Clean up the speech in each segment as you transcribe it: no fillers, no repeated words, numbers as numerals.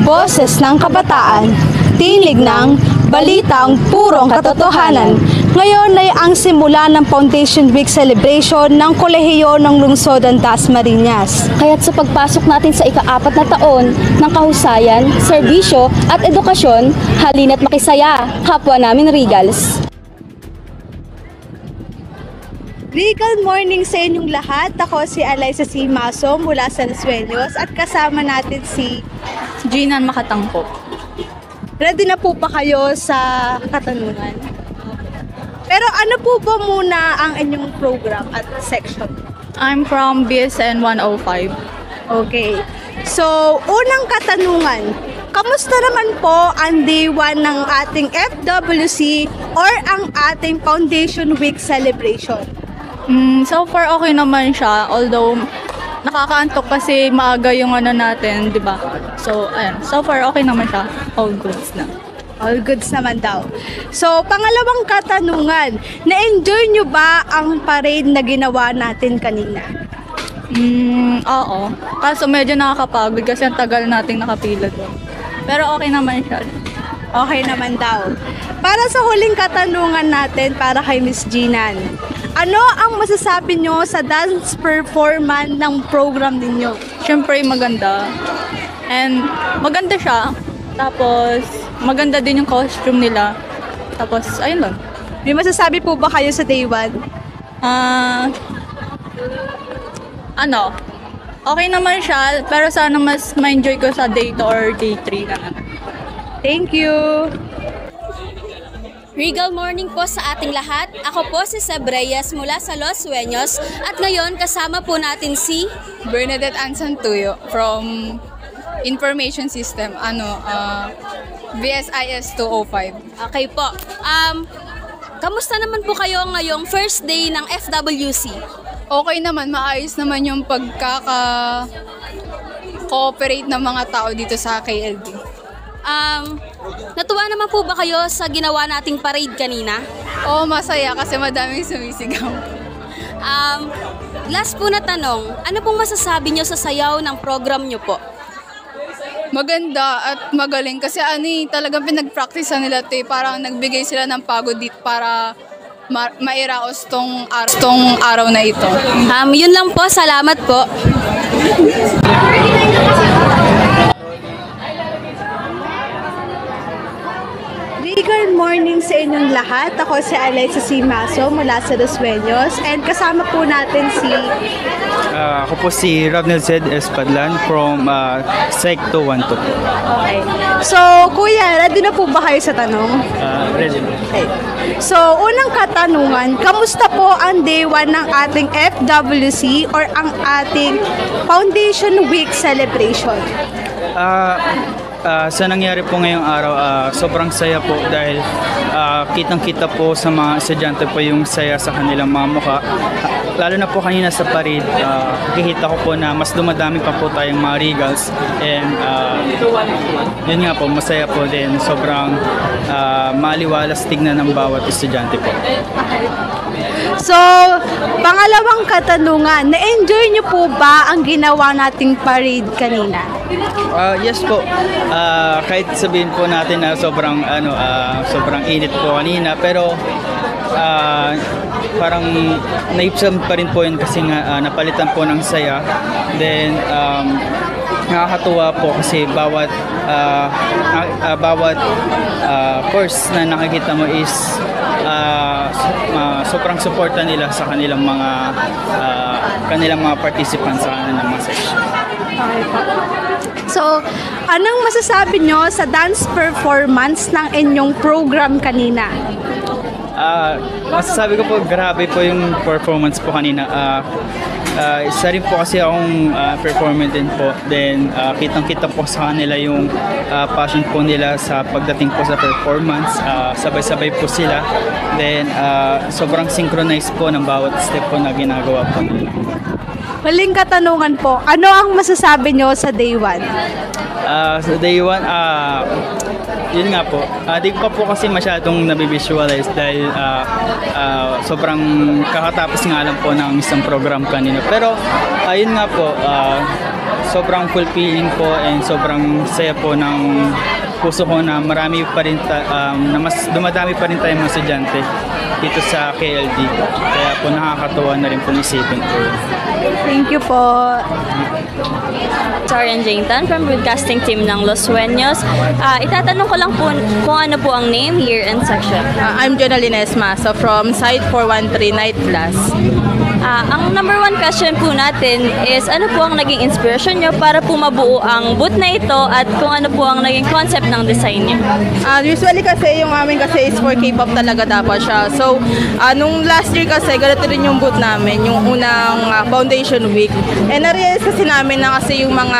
Boses ng Kabataan, tinig ng balitang purong katotohanan. Ngayon ay ang simula ng Foundation Week celebration ng kolehiyo ng lungsod ng Dasmariñas. Kaya't sa pagpasok natin sa ika-4 na taon ng kahusayan, serbisyo at edukasyon, halina't makisaya, kapwa namin Regals. Regal morning sa inyong lahat. Ako si Alaysa C. Maso mula sa Los Sueños at kasama natin si Ginan Makatangpo. Ready na po ba kayo sa katanungan? Pero ano po ba muna ang inyong program at section? I'm from BSN 105. Okay. So, unang katanungan. Kamusta naman po ang day 1 ng ating FWC or ang ating Foundation Week celebration? So far okay naman siya, although nakakaantok kasi maaga yung natin, di ba? So, ayan. So far okay naman siya. All goods na. All goods naman daw. So, pangalawang katanungan, na-enjoy nyo ba ang parade na ginawa natin kanina? Oo. Kaso medyo nakakapagod kasi ang tagal nating nakapila doon. Pero okay naman siya. Okay naman daw. Para sa huling katanungan natin para kay Miss Ginan, ano ang masasabi nyo sa dance performance ng program ninyo? Siyempre maganda. And maganda siya. Tapos maganda din yung costume nila. Tapos ayun lang. May masasabi po ba kayo sa day 1? Okay naman siya. Pero sana mas ma-enjoy ko sa day 2 or day 3 naman. Thank you! Regal morning po sa ating lahat. Ako po si Seb Reyes mula sa Los Sueños at ngayon kasama po natin si Bernadette Ansantuyo from Information System, VSIS 205. Okay po. Kamusta naman po kayo ngayong first day ng FWC? Okay naman, maayos naman yung pagkaka-cooperate ng mga tao dito sa KLD. Natuwa naman po ba kayo sa ginawa nating parade kanina? Oo, masaya kasi madaming sumisigaw. Last po na tanong, ano pong masasabi nyo sa sayaw ng program nyo po? Maganda at magaling kasi talagang pinag-practice nila ito. Parang nagbigay sila ng pagod dito para mairaos tong araw na ito. Yun lang po, salamat po. Good morning sa inyong lahat. Ako si Alaysa C. Maso mula sa Los Sueños and kasama po natin si... Ako po si Ravnel Zed Espadlan from Sec 212. Okay. So, Kuya, ready na po ba kayo sa tanong? Ready. Okay. So, unang katanungan, kamusta po ang day 1 ng ating FWC or ang ating Foundation Week celebration? Sa nangyari po ngayong araw, sobrang saya po dahil kitang-kita po sa mga estudyante po yung saya sa kanilang mga mukha. Lalo na po kanina sa parade, nakikita ko po na mas dumadami pa po tayong mga Regals and yun nga po, masaya po din. Sobrang maliwalas tignan ng bawat estudyante po. So, pangalawang katanungan, na-enjoy niyo po ba ang ginawa nating parade kanina? Yes po. Kahit sabihin po natin na sobrang init po kanina, pero parang naipsam pa rin po yun kasi nga napalitan po ng saya. Then nakakatuwa po kasi bawat course na nakikita mo is sobrang suporta nila sa kanilang mga participants sa kanilang mga section. Okay po. So, anong masasabi nyo sa dance performance ng inyong program kanina? Masasabi ko po, grabe po yung performance po kanina. Isa rin po kasi akong performer din po. Then, kitang-kita po sa kanila yung passion po nila sa pagdating po sa performance. Sabay-sabay po sila. Then, sobrang synchronized po ng bawat step po na ginagawa po nila. Huling katanungan po, ano ang masasabi nyo sa day 1? Sa day 1, yun nga po. Di ko pa po kasi masyadong nabivisualize dahil sobrang kakatapos nga lang po ng isang program kanina. Pero ayun nga po, sobrang fulfilling po and sobrang saya po ng puso ko na marami pa rin na mas dumadami pa rin tayong mga estudyante dito sa KLD. Kaya po nakakatuwa na rin po isipin po. Thank you po. Arian Jane Tan from broadcasting team ng Los Sueños. Itatanong ko lang po kung ano po ang name, year, and section. I'm Jonalyn Esmaso from Site 413 Night Class. Ang number one question po natin is ano po ang naging inspiration nyo para po mabuo ang booth na ito at kung ano po ang naging concept ng design nyo? Usually kasi yung amin kasi is for K-pop talaga dapat siya. So, nung last year kasi ganito rin yung booth namin, yung unang foundation week. And na-realize kasi namin na kasi yung mga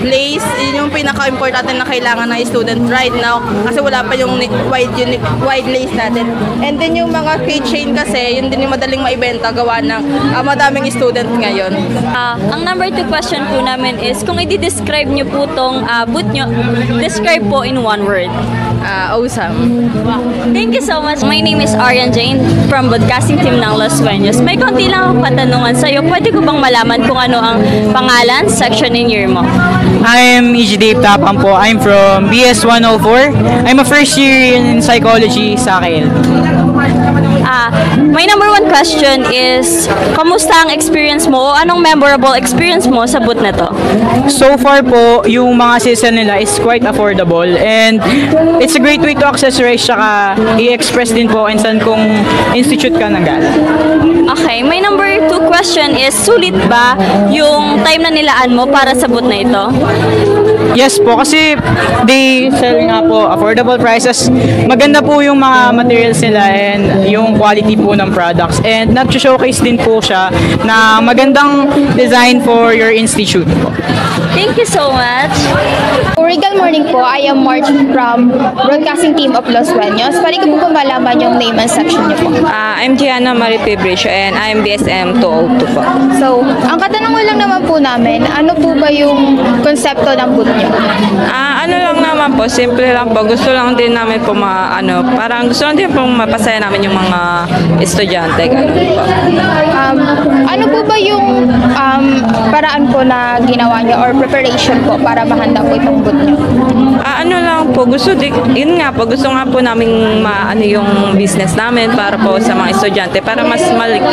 place, yun yung pinaka-importante na kailangan ng student right now kasi wala pa yung wide lace natin. And then yung mga keychain kasi, yun din yung madaling maibenta gawa ng madaming student ngayon. Ang number two question po namin is kung i-describe nyo po tong booth nyo, describe po in one word. Awesome. Thank you so much. My name is Arian Jane from broadcasting team ng Los Sueños. May konti lang akong katanungan sa'yo. Pwede ko bang malaman kung ano ang pangalan, section, and year mo? I'm EJ Dave Tapang po. I'm from BS 104. I'm a first year in psychology sa KLD. My number one question is, kamusta ang experience mo o anong memorable experience mo sa booth na to? So far po, yung mga season nila is quite affordable and it's a great way to accessorize saka i-express din po and saan kung institute ka nanggaling. Okay, my number two question is, sulit ba yung time na nilaan mo para sa booth na ito? Yes po, kasi they sell nga po affordable prices. Maganda po yung mga materials nila and yung quality po ng products. And nag-showcase din po siya na magandang design for your institute po. Thank you so much. Good morning po. I am March from broadcasting team of Los Sueños. Pwede ko po ba malaman yung name and section niyo po? I'm Gianna Marie Pebricio and I'm BSM 202 po. So, ang katanungan lang naman po namin, ano po ba yung konsepto ng booth niyo? Ano lang naman po, simple lang po. Gusto lang din namin po parang gusto lang din po mapasaya namin yung mga estudyante. Ganun po. Ano po ba yung paraan po na ginawa niyo or preparation po para mahanda po itong booth niyo? Ano lang po, yun nga po, gusto nga po namin maano yung business namin para po sa mga estudyante para mas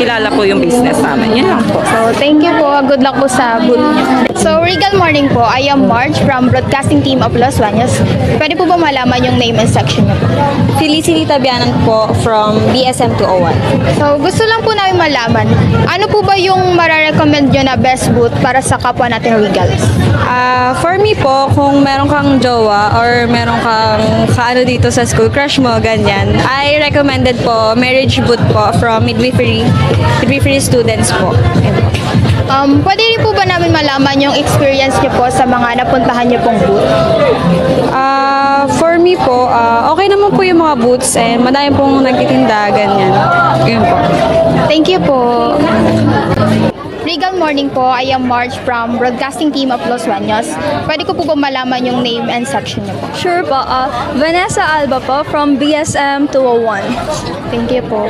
kilala po yung business namin. Yan lang po. So, thank you po. Good luck po sa booth niyo. So, Regal morning po. I am March from broadcasting team of Los Sueños. Pwede po ba malaman yung name and section niyo po? Felicity Tabianan po from BSM 201. So, gusto lang po namin malaman, ano po ba yung mararecommend nyo na best booth para sa kapwa natin Regals? For me po, kung meron kang jowa or meron kang kaano dito sa school crush mo, ganyan, I recommended po marriage booth po from midwifery students po. Pwede rin po ba namin malaman yung experience nyo po sa mga napuntahan nyo pong booth? For me po, okay naman po yung mga booths and madami pong nagtitinda, ganyan. Yun po. Thank you po. Regal morning po. I am March from broadcasting team of Los Sueños. Pwede ko po ba malaman yung name and section niyo po? Sure po. Vanessa Alba po from BSM 201. Thank you po.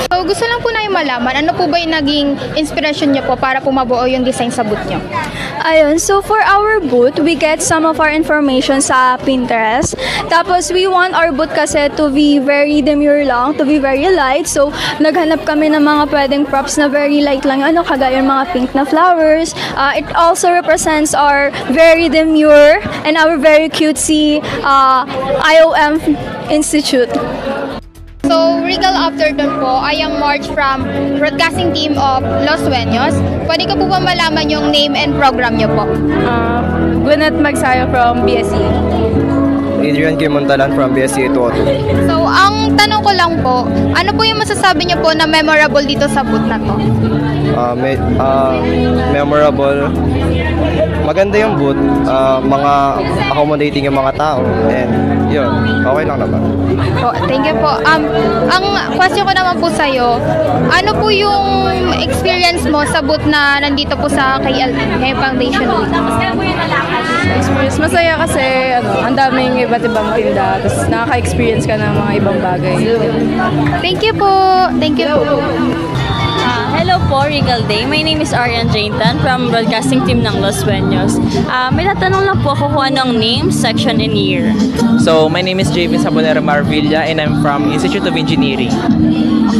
So, gusto lang po namin malaman, ano po ba yung naging inspiration niyo po para po mabuo yung design sa booth niyo? Ayun, so for our booth, we get some of our information sa Pinterest. Tapos, we want our booth kasi to be very demure lang, to be very light. So, naghanap kami ng mga pwedeng props na very light lang. Ano, kagaya yung mga pink na flowers. It also represents our very demure and our very cutesy IOM Institute. So, Regal afternoon po, I am March from broadcasting team of Los Sueños. Pwede ko po ba malaman yung name and program niyo po? Gwyneth Magsayo from BSE. Adrian K. Montalan from BSC 202. So, ang tanong ko lang po, ano po yung masasabi niyo po na memorable dito sa booth na to? Memorable. Maganda yung booth, mga accommodating yung mga tao, and yun, okay lang naman. Oh, thank you po. Ang question ko naman po sa'yo, ano po yung experience mo sa booth na nandito po sa KLD, ngayong Foundation Week? Experience, masaya kasi ang daming iba't ibang tinda, tapos nakaka-experience ka ng mga ibang bagay. Thank you po. Thank you po. Hello Hello po, Regal Day. My name is Arian Jane Tan from broadcasting team ng Los Sueños. May tatanong lang po ako kung ano ang name, section, and year. So, my name is Javin Sabonero Marvilla and I'm from Institute of Engineering.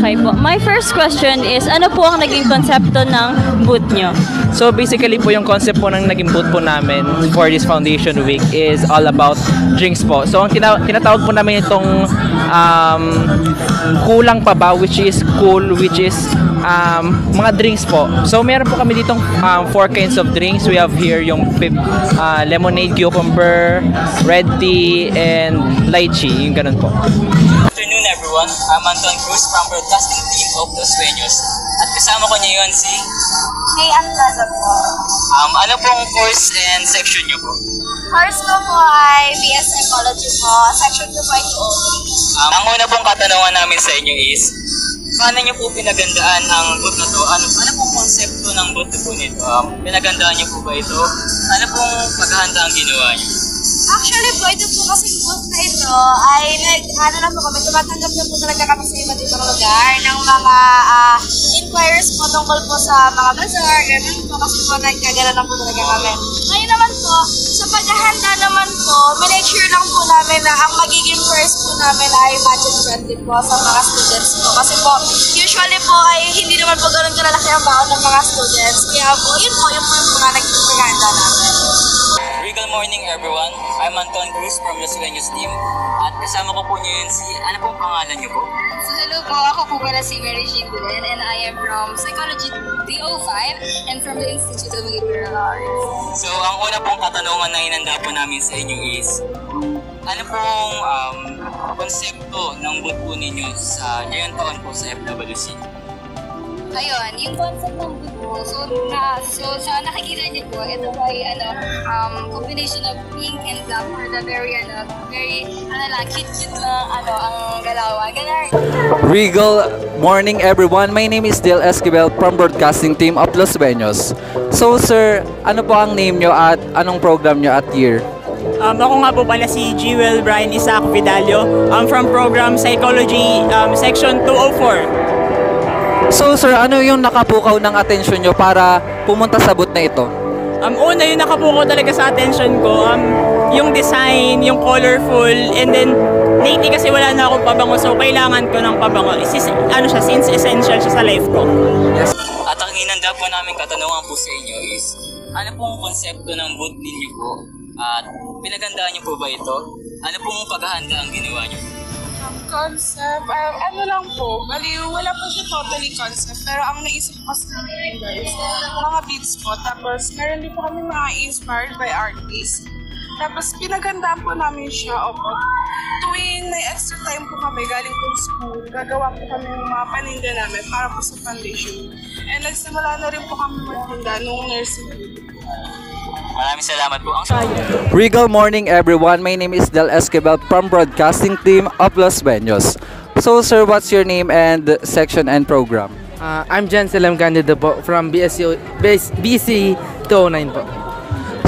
Okay po. My first question is, ano po ang naging konsepto ng booth nyo? So, basically po yung concept po ng naging booth po namin for this Foundation Week is all about drinks po. So, ang tinatawag po namin itong kulang pa ba, which is cool, which is mga drinks po. So, meron po kami ditong 4 kinds of drinks. We have here yung lemonade, cucumber, red tea, and lychee. Yung ganun po. Good afternoon everyone. I'm Anton Cruz from broadcasting team of Los Sueños. At kasama ko ngayon si Hey, Plaza po. Ano pong course and section nyo po? Course ko po ay BS Psychology po. Section ko po ay OOP. Ang una pong katanungan namin sa inyo is, paano nyo po pinagandaan ang booth na to? Ano pong konsepto ng booth po nito? Pinagandaan nyo po ba ito? Ano pong paghahanda ang ginawa nyo? Actually po, ito po kasi booth na ito ay na po kami, tumatanggap na po talaga kami sa iba't ibang lugar ng mga inquiries po tungkol po sa mga bazaar, ganun po kasi po nagkagala na po talaga kami. Ngayon naman po, sa paghahanda naman po, make sure lang po namin na ang magiging first po namin ay budget friendly po sa mga students po. Kasi po, usually po ay hindi naman po ganun kalalaki ang baon ng mga students. Kaya po, yun po yung mga naging paghahanda namin. Good morning everyone. I'm Anton Cruz from Los Sueños team. At kasama ko po niyo yun si, ano pong pangalan niyo po? So hello po, ako po pala si Mary Jean Gulen and I am from Psychology 305 and from the Institute of Liberal Arts. So ang una pong katanungan na inanda po namin sa inyo is, ano pong konsepto ng booth po ninyo sa ngayong taon po sa FWC? Ayun, yung concept ng booth po, so sa nakikita niyo po, ito po ay combination of pink and black for the very cute lang, ang galawan. Regal morning everyone. My name is Del Esquivel from broadcasting team of Los Sueños. So sir, ano po ang name nyo at anong program nyo at year? Ako nga po pala si Jewel Brian Isaac Vidalio. I'm from program Psychology section 204. So sir, ano yung nakapukaw ng atensyon nyo para pumunta sa booth na ito? Una yung nakapukaw talaga sa attention ko, yung design, yung colorful, and then lately kasi wala na akong pabango, so kailangan ko ng pabango. Since essential siya sa life ko. Yes. At ang hinanda po namin katanungan po sa inyo is, ano pong konsepto ng booth ninyo po? At pinagandaan niyo po ba ito? Ano pong paghahanda ang ginawa niyo? Concept, ano lang po, wala pa siya totally concept, pero ang naisip ko kasi namin guys, mga beats po, tapos meron din po kami mga inspired by artists, tapos pinagandaan po namin siya, opo. Tuwing may extra time po kami galing po school, gagawa po kami ng mga paninda namin para po sa foundation. And nagsimula na rin po kami magtinda nung nursing. Maraming salamat po. Regal morning everyone. My name is Del Esquivel from broadcasting team of Los Sueños. So sir, what's your name and section and program? I'm Jan Selam Candido po from BC 209 po.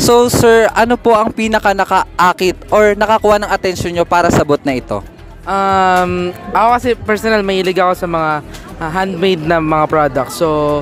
So sir, ano po ang pinaka nakaakit or nakakuha ng atensyon nyo para sa booth na ito? Ako kasi personal mahilig ako sa mga handmade na mga products. So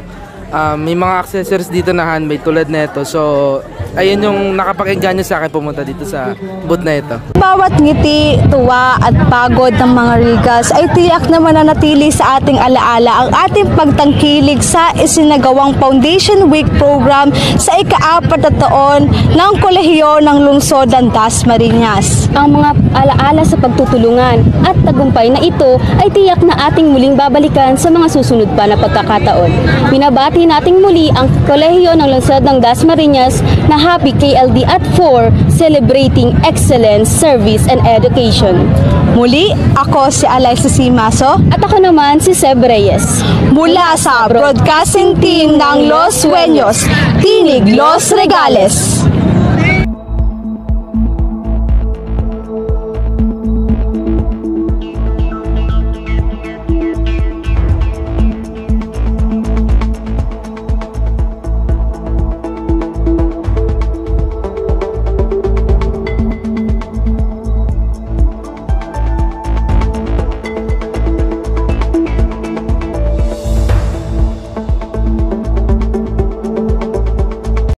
may mga accessories dito na handmade tulad nito. So ayun yung nakapakinggan nyo sa akin pumunta dito sa booth na ito. Bawat ngiti, tuwa at pagod ng mga Regals ay tiyak na mananatili sa ating alaala ang ating pagtangkilig sa isinagawang Foundation Week program sa ika-4 na taon ng Kolehiyo ng Lungsod ng Dasmariñas. Ang mga alaala sa pagtutulungan at tagumpay na ito ay tiyak na ating muling babalikan sa mga susunod pa na pagkakataon. Binabati nating muli ang Kolehiyo ng Lungsod ng Dasmariñas na Happy KLD at 4, celebrating excellence, service, and education. Muli, ako si Alaysa Simaso at ako naman si Seb Reyes. Mula sa broadcasting team ng Los Sueños, Tinig Los Regales.